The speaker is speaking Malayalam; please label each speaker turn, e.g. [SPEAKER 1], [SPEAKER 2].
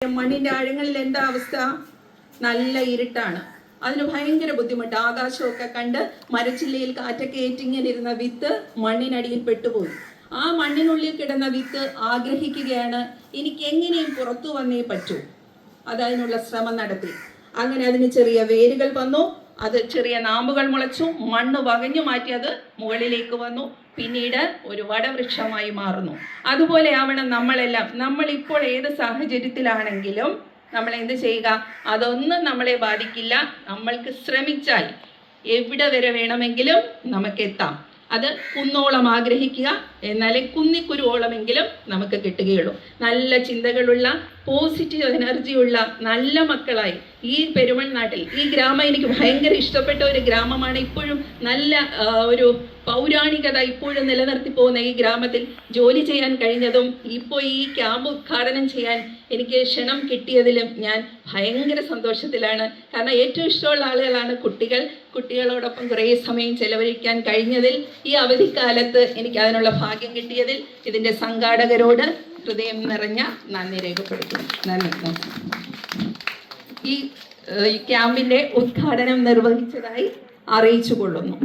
[SPEAKER 1] മണ്ണിന്റെ ആഴങ്ങളിൽ എന്താ അവസ്ഥ? നല്ല ഇരുട്ടാണ്. അതിന് ഭയങ്കര ബുദ്ധിമുട്ട്. ആകാശമൊക്കെ കണ്ട് മരച്ചില്ലയിൽ കാറ്റൊക്കെ ഏറ്റിങ്ങനെ ഇരുന്ന വിത്ത് മണ്ണിനടിയിൽ പെട്ടുപോയി. ആ മണ്ണിനുള്ളിൽ കിടന്ന വിത്ത് ആഗ്രഹിക്കുകയാണ്, എനിക്ക് എങ്ങനെയും പുറത്തു വന്നേ പറ്റൂ. അതിനുള്ള ശ്രമം നടത്തി. അങ്ങനെ അതിന് ചെറിയ വേരുകൾ വന്നു, അത് ചെറിയ നാമ്പുകൾ മുളച്ചു, മണ്ണ് വകഞ്ഞു മാറ്റി അത് മുകളിലേക്ക് വന്നു, പിന്നീട് ഒരു വടവൃക്ഷമായി മാറുന്നു. അതുപോലെ ആവണം നമ്മളെല്ലാം. നമ്മളിപ്പോൾ ഏത് സാഹചര്യത്തിലാണെങ്കിലും നമ്മൾ എന്ത് ചെയ്യുക? അതൊന്നും നമ്മളെ ബാധിക്കില്ല. നമ്മൾക്ക് ശ്രമിച്ചാൽ എവിടെ വരെ വേണമെങ്കിലും നമുക്ക് എത്താം. അത് കുന്നോളം ആഗ്രഹിക്കുക, എന്നാലേ കുന്നിക്കുരുവോളമെങ്കിലും നമുക്ക് കിട്ടുകയുള്ളൂ. നല്ല ചിന്തകളുള്ള, പോസിറ്റീവ് എനർജിയുള്ള നല്ല മക്കളായി ഈ പെരുമൺനാട്ടിൽ, ഈ ഗ്രാമം എനിക്ക് ഭയങ്കര ഇഷ്ടപ്പെട്ട ഒരു ഗ്രാമമാണ്. ഇപ്പോഴും നല്ല ഒരു പൗരാണികത ഇപ്പോഴും നിലനിർത്തി പോകുന്ന ഈ ഗ്രാമത്തിൽ ജോലി ചെയ്യാൻ കഴിഞ്ഞതും ഇപ്പോൾ ഈ ക്യാമ്പ് ഉദ്ഘാടനം ചെയ്യാൻ എനിക്ക് ക്ഷണം കിട്ടിയതിലും ഞാൻ ഭയങ്കര സന്തോഷത്തിലാണ്. കാരണം ഏറ്റവും ഇഷ്ടമുള്ള ആളുകളാണ് കുട്ടികൾ. കുട്ടികളോടൊപ്പം കുറേ സമയം ചെലവഴിക്കാൻ കഴിഞ്ഞതിൽ, ഈ അവധിക്കാലത്ത് എനിക്ക് അതിനുള്ള ഭാഗ്യം കിട്ടിയതിൽ ഇതിൻ്റെ സംഘാടകരോട് ഹൃദയം നിറഞ്ഞ നന്ദി രേഖപ്പെടുത്തുന്നു. നന്ദി. ഈ ക്യാമ്പിൻ്റെ ഉദ്ഘാടനം നിർവഹിച്ചതായി അറിയിച്ചു കൊള്ളുന്നു.